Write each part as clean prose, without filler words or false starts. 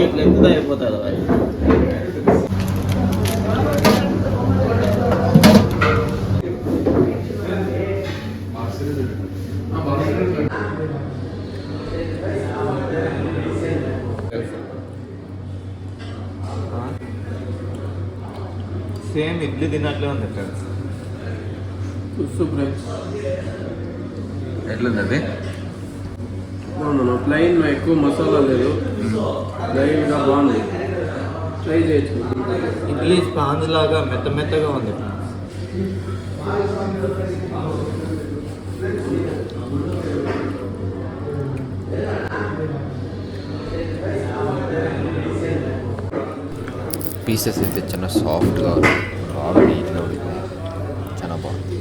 ఇట్లా ఎంత అయిపోతారు సేమ్ ఇడ్లీ తిన్నట్లే ఉంది ఫ్రెండ్స్. ఎట్లుంది అది? ప్లెయిన్ ఎక్కువ మసాలా లేదు, ప్లెయిన్గా బాగుంది. ట్రై చేయొచ్చు. ఇడ్లీ స్పాంజ్ లాగా మెత్తగా ఉంది. పీసెస్ అయితే చాలా సాఫ్ట్గా బాగా నీట్గా ఉంది, చాలా బాగుంది.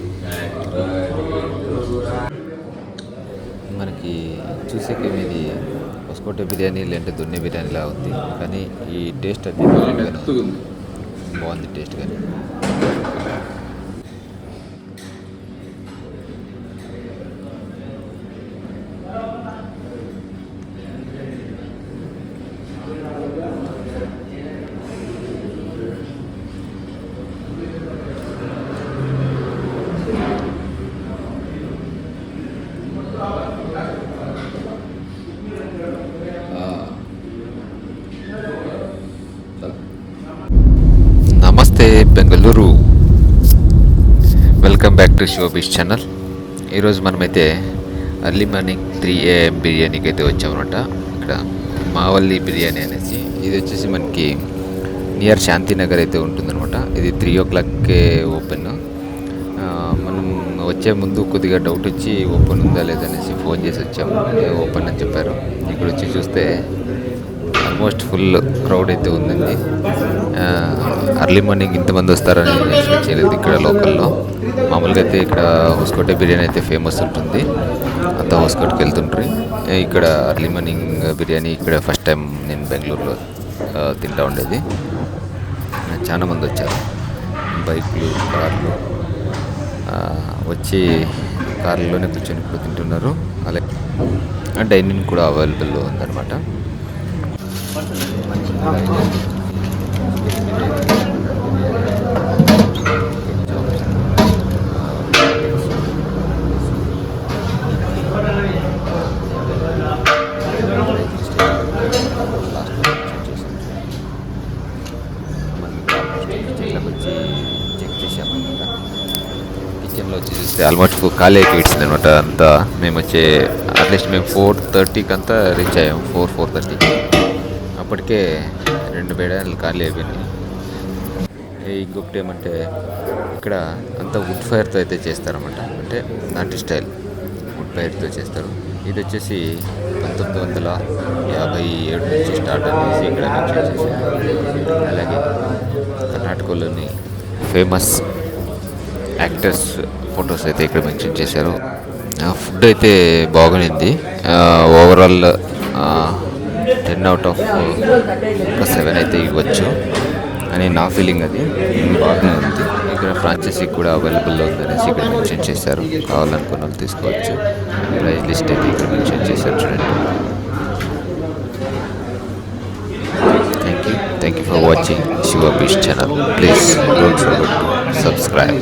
మనకి చూసేకి ఇది హొస్కోటె బిర్యానీ లేదంటే దొన్నె బిర్యానీలా ఉంది, కానీ ఈ టేస్ట్ అది బాగుంది టేస్ట్. కానీ నమస్తే Bengaluru, welcome back to Shiva beach channel. ఈరోజు మనమైతే ఎర్లీ మార్నింగ్ 3 AM బిర్యానీకి అయితే వచ్చామన్నమాట. ఇక్కడ మావల్లి బిర్యానీ అనేసి, ఇది వచ్చేసి మనకి నియర్ శాంతినగర్ అయితే ఉంటుందన్నమాట. ఇది 3 o'clockకే ఓపెన్. మనం వచ్చే ముందు కొద్దిగా డౌట్ వచ్చి ఓపెన్ ఉందా లేదనేసి ఫోన్ చేసి వచ్చాము, ఓపెన్ అని చెప్పారు. ఇక్కడ వచ్చి చూస్తే ఆల్మోస్ట్ ఫుల్ క్రౌడ్ అయితే ఉందండి. అర్లీ మార్నింగ్ ఇంతమంది వస్తారని ఎక్స్పెక్ట్ చేయలేదు. ఇక్కడ లోకల్లో మామూలుగా అయితే ఇక్కడ హొస్కోటె బిర్యానీ అయితే ఫేమస్ ఉంటుంది, అంతా హొస్కోట్కి వెళ్తుంటారు. ఇక్కడ అర్లీ మార్నింగ్ బిర్యానీ ఇక్కడ ఫస్ట్ టైం నేను బెంగళూరులో తింటా ఉండేది. చాలా మంది వచ్చారు, బైక్లు, కార్లు వచ్చి కార్లోనే కూర్చొని ఇప్పుడు తింటున్నారు. అలాగే డైనింగ్ కూడా అవైలబుల్ ఉందన్నమాట. కిచెన్లో వచ్చి చూస్తే ఆల్మోస్ట్ ఖాళీ అయిపోయింది అనమాట అంతా. మేము వచ్చే అట్లీస్ట్ మేము 4:30కి అంతా రీచ్ అయ్యాము. 4:30కి అప్పటికే 2 బిర్యానీలు ఖాళీ అయిపోయినాయి. ఇంకొకటి ఏమంటే ఇక్కడ అంతా వుడ్ ఫైర్తో అయితే చేస్తారన్నమాట, అంటే నాటి స్టైల్ వుడ్ ఫైర్తో చేస్తారు. ఇది వచ్చేసి 1957 నుంచి స్టార్ట్ అనేసి ఇక్కడ మెన్షన్ చేశారు. అలాగే కర్ణాటకలోని ఫేమస్ యాక్టర్స్ ఫొటోస్ అయితే ఇక్కడ మెన్షన్ చేశారు. ఫుడ్ అయితే బాగుంది. ఓవరాల్ 10 out of 7 అయితే ఇవ్వచ్చు అని నా ఫీలింగ్. అది బాగానే ఉంది. ఇక్కడ ఫ్రాంచైజీ కూడా అవైలబుల్లో ఉందనేసి ఇక్కడ మెన్షన్ చేశారు. కావాలనుకున్న వాళ్ళు తీసుకోవచ్చు. ప్రైస్ లిస్ట్ అయితే ఇక్కడ మెన్షన్ చేశారు, చూడండి. Thank you for watching Shiva beach channel. Please don't forget to subscribe.